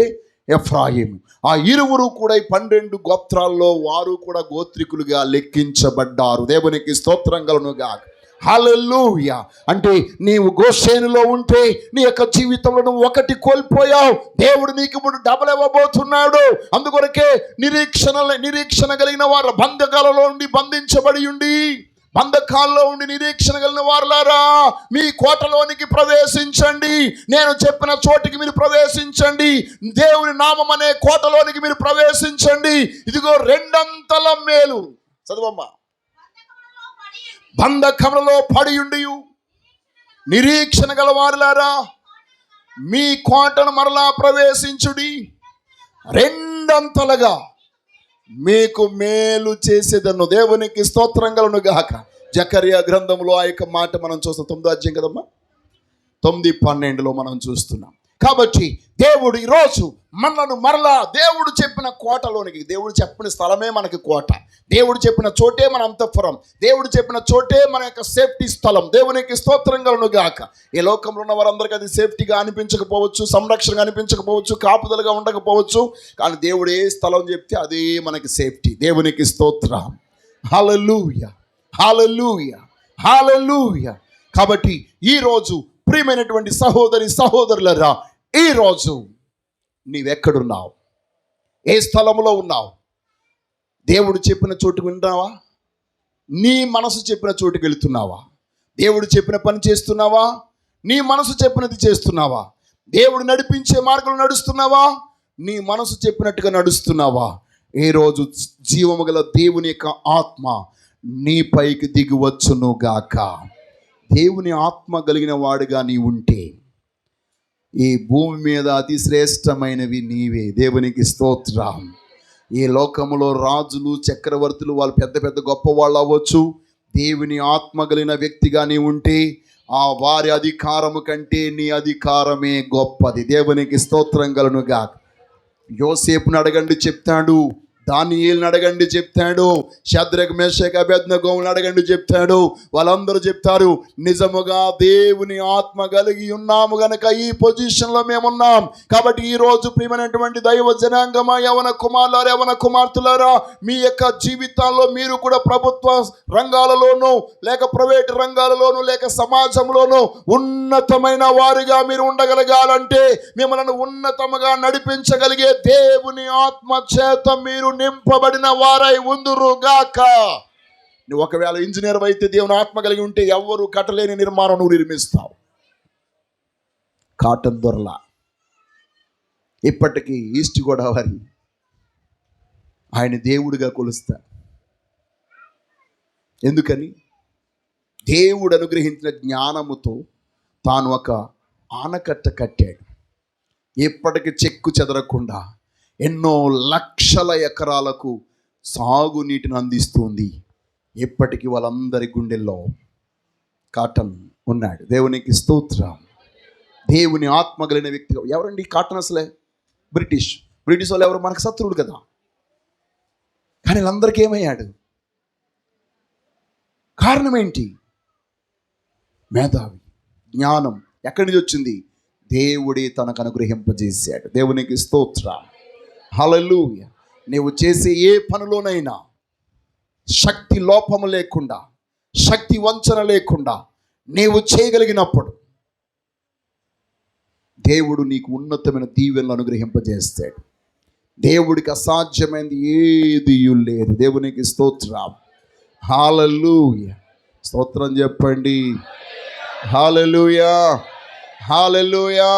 ఎఫ్రాయిము. ఆ ఇరువురు కూడా 12 గోత్రాల్లో వారు కూడా గోత్రికులుగా లెక్కించబడ్డారు. దేవునికి స్తోత్రం కలుగునుగాక. హల్లెలూయా. అంటే నీవు గోషేనులో ఉంటే నీ యొక్క జీవితంలో నువ్వు ఒకటి కోల్పోయావు, దేవుడు నీకు ఇప్పుడు డబల్ ఇవ్వబోతున్నాడు. అందుకొరకే నిరీక్షణ కలిగిన వారు బంధకాలలో ఉండి బంధించబడి ఉండి, బంధకాల్లో ఉండి నిరీక్షణ కలిగిన వారులారా, మీ కోటలోనికి ప్రవేశించండి. నేను చెప్పిన చోటికి మీరు ప్రవేశించండి. దేవుని నామం అనే కోటలోనికి మీరు ప్రవేశించండి. ఇదిగో 2 మేలు. చదువమ్మా. బంధకములలో పడి ఉండి నిరీక్షణ గల వారులారా, మీ కోటను మరలా ప్రవేశించుడి, 2 మీకు మేలు చేసేదన్ను. దేవునికి స్తోత్రం కలుగునుగాక. జకర్యా గ్రంథంలో ఆ యొక్క మాట మనం చూస్తాం. 9వ అధ్యాయం కదమ్మా. 9:12 మనం చూస్తున్నాం. కాబట్టి దేవుడు ఈరోజు మనలను మరలా దేవుడు చెప్పిన కోటలోనికి, దేవుడు చెప్పిన స్థలమే మనకి కోట, దేవుడు చెప్పిన చోటే మన అంతఃపురం, దేవుడు చెప్పిన చోటే మన యొక్క సేఫ్టీ స్థలం. దేవునికి స్తోత్రం కలుగును గాక. ఈ లోకంలో ఉన్న వారందరికీ అది సేఫ్టీగా అనిపించకపోవచ్చు, సంరక్షణగా అనిపించకపోవచ్చు, కాపుదలుగా ఉండకపోవచ్చు, కానీ దేవుడు ఏ స్థలం చెప్తే అదే మనకి సేఫ్టీ. దేవునికి స్తోత్రం. హల్లెలూయా, హల్లెలూయా, హల్లెలూయా. కాబట్టి ఈరోజు ప్రియమైనటువంటి సహోదరి సహోదరులరా, ఈరోజు నీవెక్కడున్నావు? ఏ స్థలంలో ఉన్నావు? దేవుడు చెప్పిన చోటుకు వింటున్నావా? నీ మనసు చెప్పిన చోటుకు వెళుతున్నావా? దేవుడు చెప్పిన పని చేస్తున్నావా? నీ మనసు చెప్పినది చేస్తున్నావా? దేవుడు నడిపించే మార్గంలో నడుస్తున్నావా? నీ మనసు చెప్పినట్టుగా నడుస్తున్నావా? ఈరోజు జీవము గల దేవుని యొక్క ఆత్మ నీ పైకి దిగి వచ్చును గాక. దేవుని ఆత్మ కలిగిన వాడుగా నీ ఉంటే ఈ భూమి మీద అతి శ్రేష్టమైనవి నీవే. దేవునికి స్తోత్రం. ఈ లోకములో రాజులు, చక్రవర్తులు, వాళ్ళు పెద్ద పెద్ద గొప్ప వాళ్ళు అవ్వచ్చు. దేవుని ఆత్మ కలిగిన వ్యక్తిగా నీ ఉంటే ఆ వారి అధికారము కంటే నీ అధికారమే గొప్పది. దేవునికి స్తోత్రం కలుగునుగా. యోసేపుని అడగండి చెప్తాడు, దానియేలుని అడగండి చెప్తాడు, షద్రక్ మేషక్ అబేద్నెగోను అడగండి చెప్తాడు. వాళ్ళందరూ చెప్తారు, నిజముగా దేవుని ఆత్మ కలిగి ఉన్నాము గనక ఈ పొజిషన్లో మేమున్నాం. కాబట్టి ఈరోజు ప్రియమైనటువంటి దైవ జనాంగమా, యవన కుమారులారా, యవన కుమార్తెలారా, మీ యొక్క జీవితాల్లో మీరు కూడా ప్రభుత్వ రంగాలలోనూ లేక ప్రైవేట్ రంగాలలోనూ లేక సమాజంలోనూ ఉన్నతమైన వారిగా మీరు ఉండగలగాలంటే, మిమ్మల్ని ఉన్నతముగా నడిపించగలిగే దేవుని ఆత్మ చేత మీరు నింపబడిన వారై ఉందురుగాక. నువ్వు ఒకవేళ ఇంజనీర్ అయితే దేవుని ఆత్మ కలిగి ఉంటే ఎవ్వరు కట్టలేని నిర్మాణం నువ్వు నిర్మిస్తావు. కాటన్ దొరల ఇప్పటికీ ఈస్ట్ గోదావరి ఆయన దేవుడిగా కొలుస్తారు. ఎందుకని? దేవుడు అనుగ్రహించిన జ్ఞానముతో తాను ఒక ఆనకట్ట కట్టాడు. ఇప్పటికి చెక్కు చెదరకుండా ఎన్నో లక్షల ఎకరాలకు సాగునీటిని అందిస్తుంది. ఇప్పటికీ వాళ్ళందరి గుండెల్లో కాటన్ ఉన్నాడు. దేవునికి స్తోత్రం. దేవుని ఆత్మ కలిగిన వ్యక్తిగా ఎవరండి కాటన్? అసలే బ్రిటిష్ వాళ్ళు ఎవరు? మనకు శత్రువులు కదా. కానీ వీళ్ళందరికీ ఏమయ్యాడు? కారణం ఏంటి? మేధావి, జ్ఞానం. ఎక్కడి నుంచి వచ్చింది? దేవుడే తనకు అనుగ్రహింపజేశాడు. దేవునికి స్తోత్రం. హల్లెలూయా. నీవు చేసే ఏ పనిలోనైనా శక్తి లోపము లేకుండా, శక్తి వంచన లేకుండా నీవు చేయగలిగినప్పుడు దేవుడు నీకు ఉన్నతమైన దీవెనలు అనుగ్రహింపజేస్తాడు. దేవుడికి అసాధ్యమైనది ఏది లేదు. దేవునికి స్తోత్రం. హల్లెలూయా. స్తోత్రం చెప్పండి. హల్లెలూయా, హల్లెలూయా.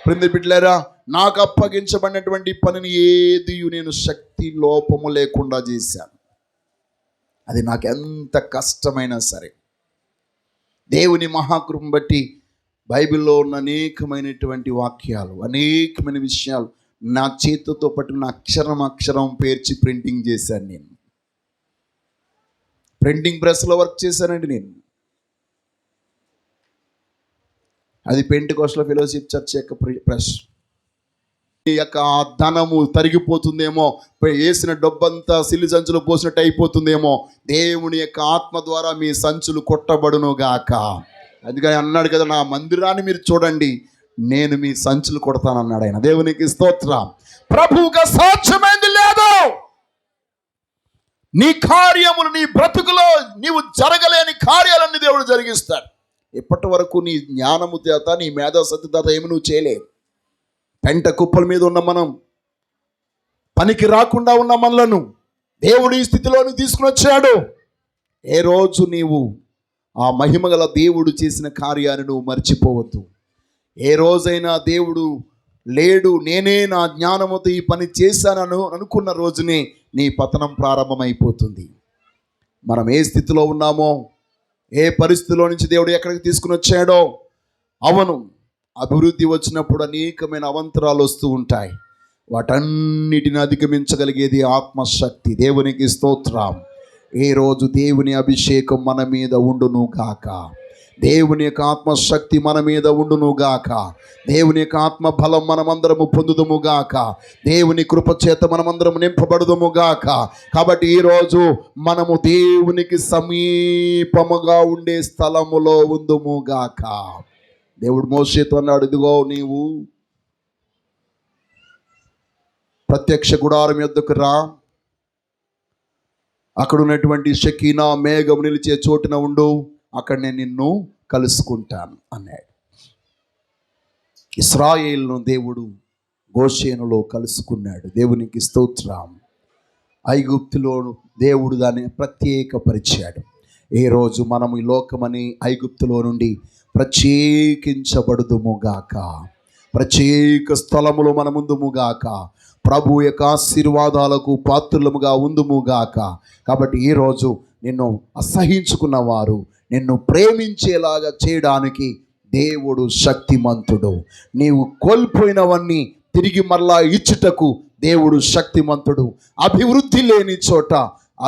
ప్రింది బిడ్డలారా, నాకు అప్పగించబడినటువంటి పనిని ఏది నేను శక్తి లోపము లేకుండా చేశాను. అది నాకు ఎంత కష్టమైనా సరే. దేవుని మహాకృపను బట్టి బైబిల్లో ఉన్న అనేకమైనటువంటి వాక్యాలు, అనేకమైన విషయాలు నా చేతితో పట్టుకున్న అక్షరం అక్షరం పేర్చి ప్రింటింగ్ చేశాను. నేను ప్రింటింగ్ ప్రెస్లో వర్క్ చేశానండి. నేను అది పెంటెకోస్టల్ ఫెలోషిప్ చర్చ్ యొక్క ప్రెస్. ఈ యొక్క ధనము తరిగిపోతుందేమో, వేసిన డబ్బంతా సిల్లి సంచులు పోసినట్టు అయిపోతుందేమో. దేవుని యొక్క ఆత్మ ద్వారా మీ సంచులు కొట్టబడును గాక. అందుకని అన్నాడు కదా, నా మందిరాన్ని మీరు చూడండి, నేను మీ సంచులు కొడతానన్నాడు ఆయన. దేవునికి స్తోత్రం. ప్రభువుగా సాధ్యమైంది లేదు. నీ కార్యములు, నీ బ్రతుకులో నీవు జరగలేని కార్యాలన్నీ దేవుడు జరిగిస్తాడు. ఇప్పటి వరకు నీ జ్ఞానము చేత, నీ మేధాశక్తి చేత ఏమి నువ్వు చేయలేదు. పెంట కుప్పల మీద ఉన్న మనం, పనికి రాకుండా ఉన్న మనలను దేవుడు ఈ స్థితిలోని తీసుకుని వచ్చాడు. ఏ రోజు నీవు ఆ మహిమగల దేవుడు చేసిన కార్యాన్ని నువ్వు మర్చిపోవద్దు. ఏ రోజైనా దేవుడు లేడు, నేనే నా జ్ఞానముతో ఈ పని చేశానను అనుకున్న రోజునే నీ పతనం ప్రారంభమైపోతుంది. మనం ఏ స్థితిలో ఉన్నామో, ఏ పరిస్థితిలో నుంచి దేవుడు ఎక్కడికి తీసుకుని వచ్చాడో, అవును, అభివృద్ధి వచ్చినప్పుడు అనేకమైన అవంతరాలు వస్తూ ఉంటాయి. వాటన్నిటిని అధిగమించగలిగేది ఆత్మశక్తి. దేవునికి స్తోత్రం. ఏ రోజు దేవుని అభిషేకం మన మీద ఉండును కాక. దేవుని యొక్క ఆత్మశక్తి మన మీద ఉండునుగాక. దేవుని యొక్క ఆత్మ బలం మనమందరము పొందుదుముగాక. దేవుని కృప చేత మనమందరం నింపబడుదుముగాక. కాబట్టి ఈరోజు మనము దేవునికి సమీపముగా ఉండే స్థలములో ఉందుముగాక. దేవుడు మోషేతో అన్నాడు, ఇదిగో నీవు ప్రత్యక్ష గుడారం యొద్దకు రా, అక్కడ ఉన్నటువంటి షకీనా మేఘం నిలిచే చోటున ఉండు, అక్కడ నేను నిన్ను కలుసుకుంటాను అన్నాడు. ఇశ్రాయేలును దేవుడు గోషేనులో కలుసుకున్నాడు. దేవునికి స్తోత్రం. ఐగుప్తులో దేవుడు దాన్ని ప్రత్యేకపరిచాడు. ఏ రోజు మనము ఈ లోకమని ఐగుప్తులో నుండి ప్రత్యేకించబడుదుముగాక. ప్రత్యేక స్థలములో మన ముందుముగాక. ప్రభు యొక్క ఆశీర్వాదాలకు పాత్రులముగా ఉందుముగాక. కాబట్టి ఈరోజు నిన్ను అసహించుకున్న వారు నిన్ను ప్రేమించేలాగా చేయడానికి దేవుడు శక్తిమంతుడు. నీవు కోల్పోయినవన్నీ తిరిగి మరలా ఇచ్చుటకు దేవుడు శక్తిమంతుడు. అభివృద్ధి లేని చోట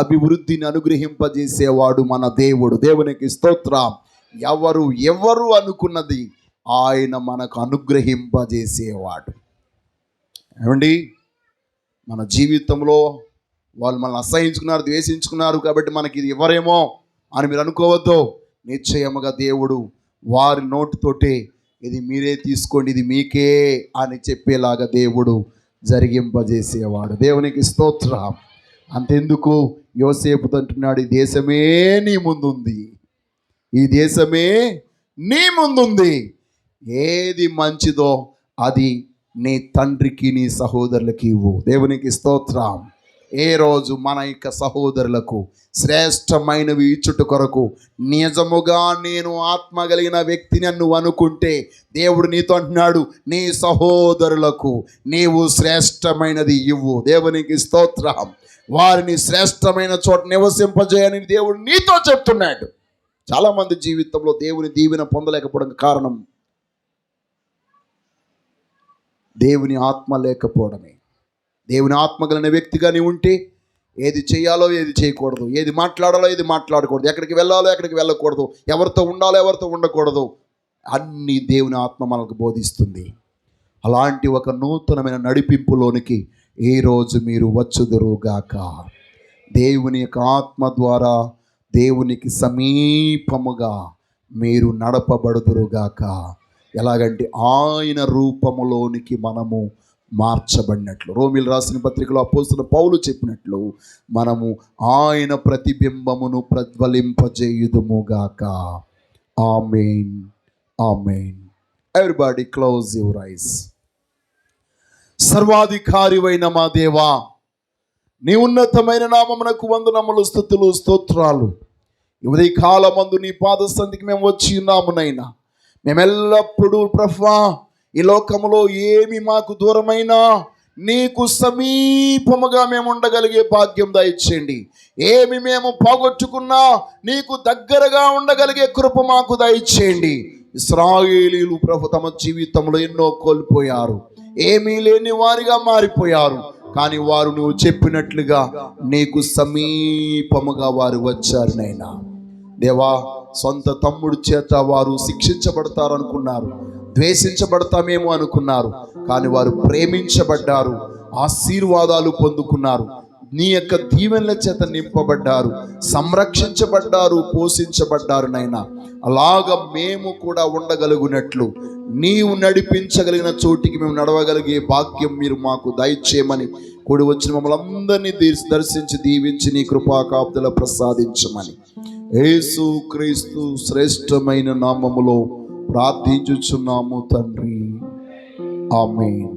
అభివృద్ధిని అనుగ్రహింపజేసేవాడు మన దేవుడు. దేవునికి స్తోత్రం. ఎవరు అనుకున్నది ఆయన మనకు అనుగ్రహింపజేసేవాడు. ఏమండి, మన జీవితంలో వాళ్ళు మనల్ని అసహించుకున్నారు, ద్వేషించుకున్నారు కాబట్టి మనకి ఇది ఎవరేమో అని మీరు అనుకోవద్దు. నిశ్చయముగా దేవుడు వారి నోటితోటే ఇది మీరే తీసుకోండి, ఇది మీకే అని చెప్పేలాగా దేవుడు జరిగింపజేసేవాడు. దేవునికి స్తోత్రం. అంతెందుకు యోసేపుతో అంటున్నాడు, ఈ దేశమే నీ ముందుంది, ఈ దేశమే నీ ముందుంది. ఏది మంచిదో అది నీ తండ్రికి నీ సహోదరులకి ఇవ్వు. దేవునికి స్తోత్రం. ఏ రోజు మన యొక్క సహోదరులకు శ్రేష్టమైనవి ఇచ్చుట కొరకు నిజముగా నేను ఆత్మ కలిగిన వ్యక్తిని నువ్వు అనుకుంటే దేవుడు నీతో అంటున్నాడు, నీ సహోదరులకు నీవు శ్రేష్టమైనది ఇవ్వు. దేవునికి స్తోత్రం. వారిని శ్రేష్టమైన చోట నివసింపజేయని దేవుడు నీతో చెప్తున్నాడు. చాలామంది జీవితంలో దేవుని దీవెన పొందలేకపోవడానికి కారణం దేవుని ఆత్మ లేకపోవడమే. దేవుని ఆత్మ కలిగిన వ్యక్తిగా నీవు ఉంటే ఏది చేయాలో ఏది చేయకూడదు, ఏది మాట్లాడాలో ఏది మాట్లాడకూడదు, ఎక్కడికి వెళ్ళాలో ఎక్కడికి వెళ్ళకూడదు, ఎవరితో ఉండాలో ఎవరితో ఉండకూడదు, అన్నీ దేవుని ఆత్మ మనకు బోధిస్తుంది. అలాంటి ఒక నూతనమైన నడిపింపులోనికి ఈరోజు మీరు వచ్చుదురుగాక. దేవుని యొక్క ఆత్మ ద్వారా దేవునికి సమీపముగా మీరు నడపబడుదురుగాక. ఎలాగంటే ఆయన రూపములోనికి మనము మార్చబడినట్లు. రోమీయులు రాసిన పత్రికలో అపోస్తలుడైన పౌలు చెప్పినట్లు మనము ఆయన ప్రతిబింబమును ప్రజ్వలింపజేయుదుముగాక. ఆమేన్, ఆమేన్. Everybody close your eyes. సర్వాధికారివైన మా దేవా, నీ ఉన్నతమైన నామమునకు వందనములు, స్తుతులు, స్తోత్రాలు. ఉదయ కాలమందు నీ పాద సన్నిధికి మేము వచ్చి ఉన్నామునైనా. మేమెల్లప్పుడూ ప్రభువా ఈ లోకములో ఏమి మాకు దూరమైనా నీకు సమీపముగా మేము ఉండగలిగే భాగ్యం దయచేయండి. ఏమి మేము పోగొట్టుకున్నా నీకు దగ్గరగా ఉండగలిగే కృప మాకు దయచేయండి. ఇశ్రాయేలీయులు ప్రభు తమ జీవితంలో ఎన్నో కోల్పోయారు, ఏమీ లేని వారిగా మారిపోయారు. కానీ వారు నువ్వు చెప్పినట్లుగా నీకు సమీపముగా వారు వచ్చారు నైనా. దేవా, సొంత తమ్ముడు చేత వారు శిక్షించబడతారు అనుకున్నారు, ద్వేషించబడతామేమో అనుకున్నారు. కానీ వారు ప్రేమించబడ్డారు, ఆశీర్వాదాలు పొందుకున్నారు, నీ యొక్క దీవెనల చేత నింపబడ్డారు, సంరక్షించబడ్డారు, పోషించబడ్డారు నైనా. అలాగా మేము కూడా ఉండగలుగునట్లు నీవు నడిపించగలిగిన చోటికి మేము నడవగలిగే భాగ్యం మీరు మాకు దయచేయమని కూడి వచ్చిన మమ్మల్ని అందరినీ దర్శించి దీవించి నీ కృపా కాపుదల ప్రసాదించమని యేసు క్రీస్తు శ్రేష్టమైన నామములో ప్రార్థించుచున్నాము తండ్రి. ఆమేన్.